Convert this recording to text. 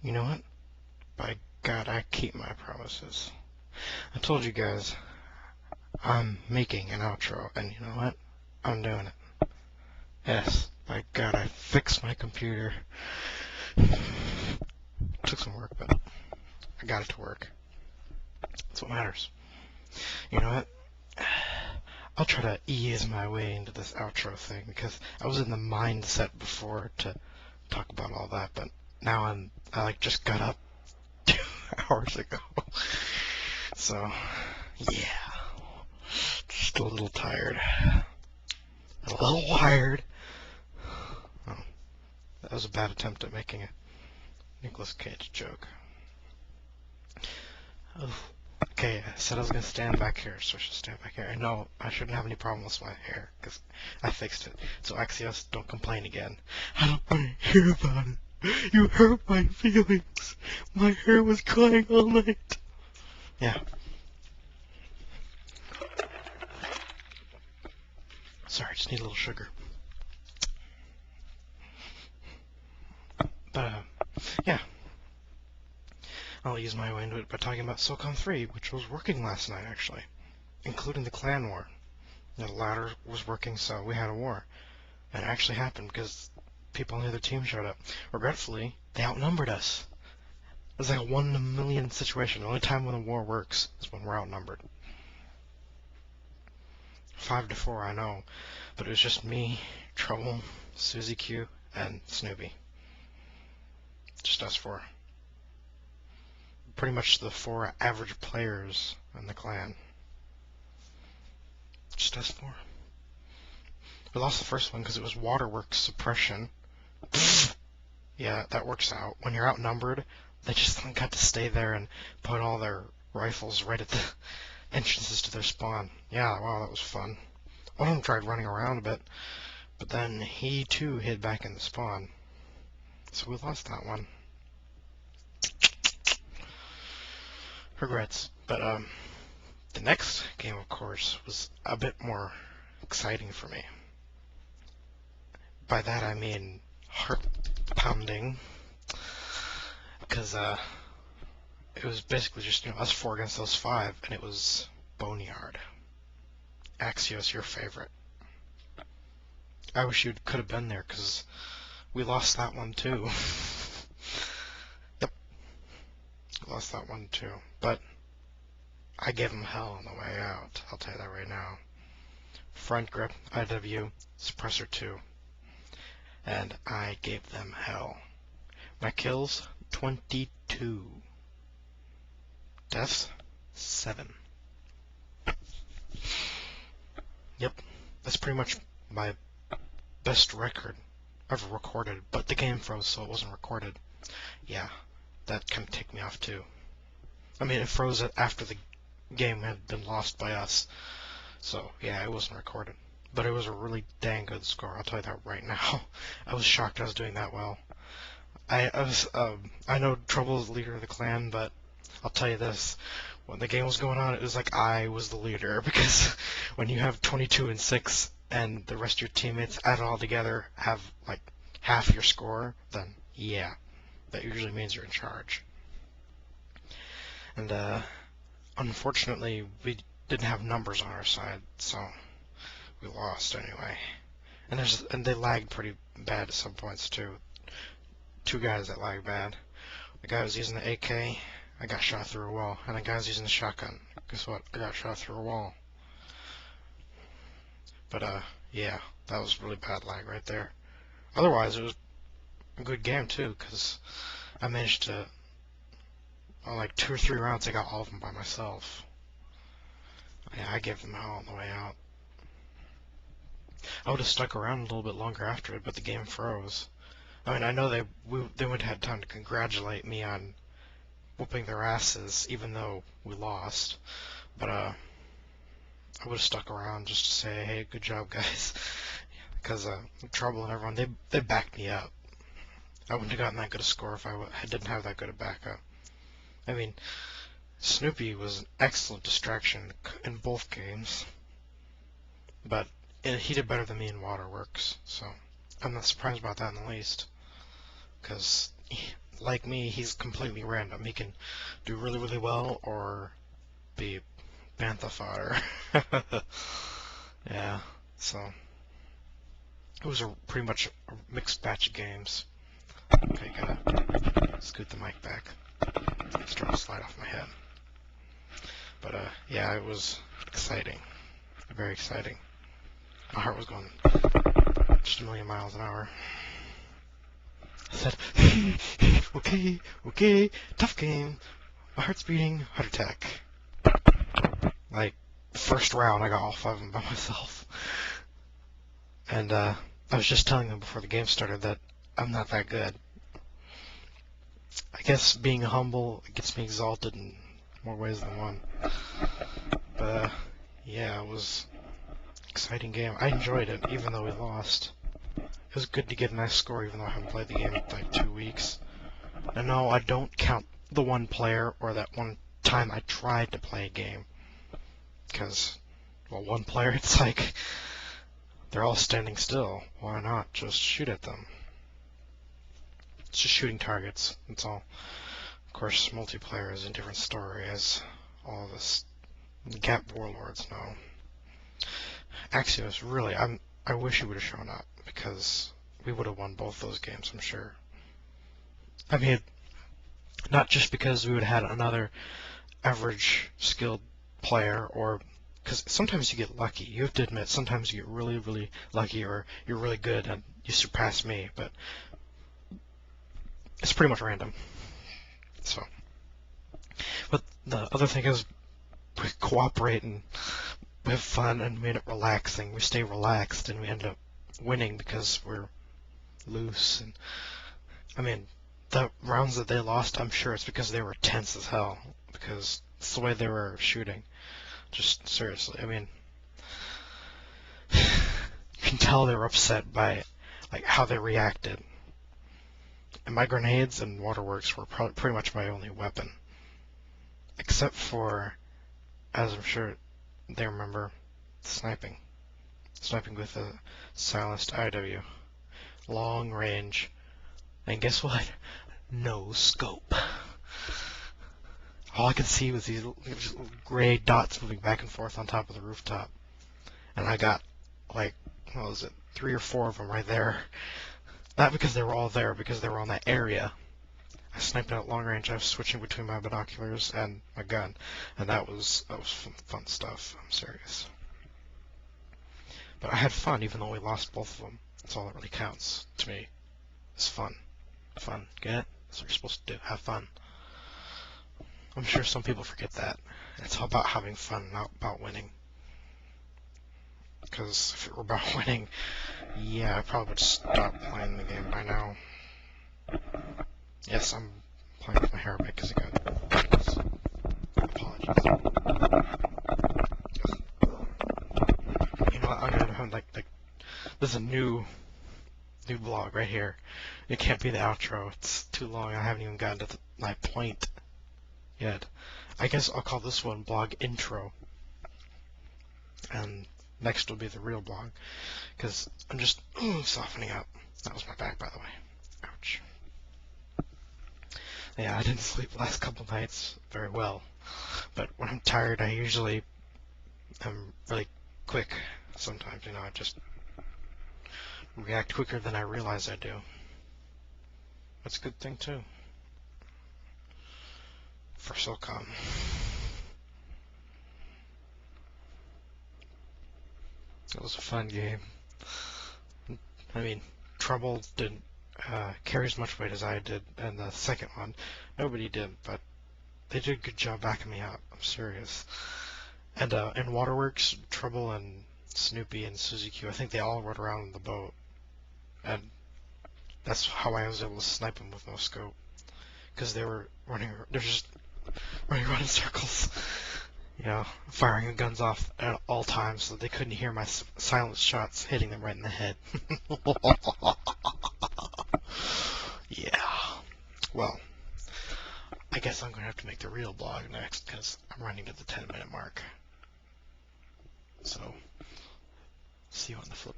You know what? By God, I keep my promises. I told you guys I'm making an outro, and you know what? I'm doing it. Yes, by God, I fixed my computer. Took some work, but I got it to work. That's what matters. You know what? I'll try to ease my way into this outro thing because I was in the mindset before to talk about all that, but now I like just got up 2 hours ago. So, yeah. Just a little tired. A little wired. Oh, that was a bad attempt at making a Nicolas Cage joke. Oh. Okay, I said I was going to stand back here, so I should stand back here. And no, I shouldn't have any problem with my hair, because I fixed it. So Axios, don't complain again. I don't want to hear about it. You hurt my feelings. My hair was crying all night. Yeah. Sorry, I just need a little sugar. But, yeah. I'll ease my way into it by talking about SOCOM 3, which was working last night, actually. Including the clan war. The ladder was working, so we had a war. And it actually happened because people on the other team showed up. Regretfully, they outnumbered us. It was like a 1 in a million situation. The only time when a war works is when we're outnumbered. 5-4, I know. But it was just me, Trouble, Susie Q, and Snoopy. Just us 4. Pretty much the 4 average players in the clan. Just us 4. We lost the first one because it was waterworks suppression. Yeah, that works out. When you're outnumbered, they just got to stay there and put all their rifles right at the entrances to their spawn. Yeah, wow, that was fun. One of them tried running around a bit, but then he too hid back in the spawn. So we lost that one. Regrets. But the next game, of course, was a bit more exciting for me. By that I mean heart pounding, because it was basically just us 4 against those 5, and it was boneyard. Axios, your favorite. I wish you could have been there, because we lost that one too. Yep, lost that one too. But I gave him hell on the way out. I'll tell you that right now. Front grip, IW, suppressor 2. And I gave them hell. My kills, 22. Deaths, 7. Yep, that's pretty much my best record ever recorded, but the game froze so it wasn't recorded. Yeah, that kind of ticked me off too. I mean, it froze after the game had been lost by us, so yeah, it wasn't recorded. But it was a really dang good score, I'll tell you that right now. I was shocked I was doing that well. I know Trouble is the leader of the clan, but I'll tell you this. When the game was going on, it was like I was the leader, because when you have 22 and 6 and the rest of your teammates add it all together have like half your score, then yeah, that usually means you're in charge. And unfortunately, we didn't have numbers on our side, so we lost anyway. And they lagged pretty bad at some points too. 2 guys that lagged bad. The guy was using the AK, I got shot through a wall. And the guy was using the shotgun. Guess what? I got shot through a wall. But yeah, that was really bad lag right there. Otherwise, it was a good game too, because I managed to, like 2 or 3 rounds, I got all of them by myself. Yeah, I gave them hell on the way out. I would have stuck around a little bit longer after it, but the game froze. I mean, I know they would have had time to congratulate me on whooping their asses, even though we lost. But I would have stuck around just to say, hey, good job, guys. Because Trouble and everyone, they backed me up. I wouldn't have gotten that good a score if I didn't have that good a backup. I mean, Snoopy was an excellent distraction in both games, but he did better than me in Waterworks, so I'm not surprised about that in the least, because like me, he's completely random. He can do really, really well or be bantha fodder. Yeah, so it was pretty much a mixed batch of games. Okay, gotta scoot the mic back. It's starting to slide off my head. But yeah, it was exciting. Very exciting. My heart was going just a million miles an hour. I said, okay, okay, tough game. My heart's beating, heart attack. Like, first round, I got all 5 of them by myself. And I was just telling them before the game started that I'm not that good. I guess being humble gets me exalted in more ways than one. But yeah, it was an exciting game. I enjoyed it, even though we lost. It was good to get a nice score, even though I haven't played the game in like 2 weeks. And no, I don't count the one player or that one time I tried to play a game. Because, well, one player, it's like, they're all standing still. Why not just shoot at them? It's just shooting targets, that's all. Of course, multiplayer is a different story, as all of us G.A.P warlords know. Axios, really, I wish he would have shown up, because we would have won both those games, I'm sure. I mean, not just because we would have had another average skilled player, or because sometimes you get lucky. You have to admit, sometimes you get really, really lucky, or you're really good and you surpass me, but it's pretty much random. So, but the other thing is, we cooperate and we have fun and made it relaxing. We stay relaxed and we end up winning because we're loose. And I mean, the rounds that they lost, I'm sure it's because they were tense as hell, because it's the way they were shooting. Just seriously, I mean, you can tell they were upset by like how they reacted. And my grenades and waterworks were pretty much my only weapon, except for, as I'm sure they remember, sniping. Sniping with a silenced IW, long range, and guess what? No scope. All I could see was these gray dots moving back and forth on top of the rooftop. And I got, like, what was it, 3 or 4 of them right there. Not because they were all there, because they were on that area. I sniped out long range. I was switching between my binoculars and my gun. And that was fun stuff. I'm serious. But I had fun, even though we lost both of them. That's all that really counts to me. It's fun. Fun. Get it? That's what you're supposed to do. Have fun. I'm sure some people forget that. It's all about having fun, not about winning. Because if it were about winning, yeah, I probably would stop playing the game by now. Yes, I'm playing with my hair back because I got apologies. You know what, I'm gonna have like there's a new vlog right here. It can't be the outro. It's too long. I haven't even gotten to my point yet. I guess I'll call this one blog intro. And next will be the real blog. Because I'm just softening up. That was my back, by the way. Ouch. Yeah, I didn't sleep the last couple nights very well. But when I'm tired, I usually am really quick. Sometimes, you know, I just react quicker than I realize I do. That's a good thing, too. For SOCOM. It was a fun game. I mean, Trouble didn't carry as much weight as I did, and the second one, nobody did, but they did a good job backing me up. I'm serious. And in Waterworks, Trouble and Snoopy and Suzy Q, I think they all rode around in the boat, and that's how I was able to snipe them with no scope, because they're just running around in circles. You know, firing the guns off at all times so they couldn't hear my silent shots hitting them right in the head. Yeah. Well, I guess I'm going to have to make the real blog next because I'm running to the 10-minute mark. So, see you on the flip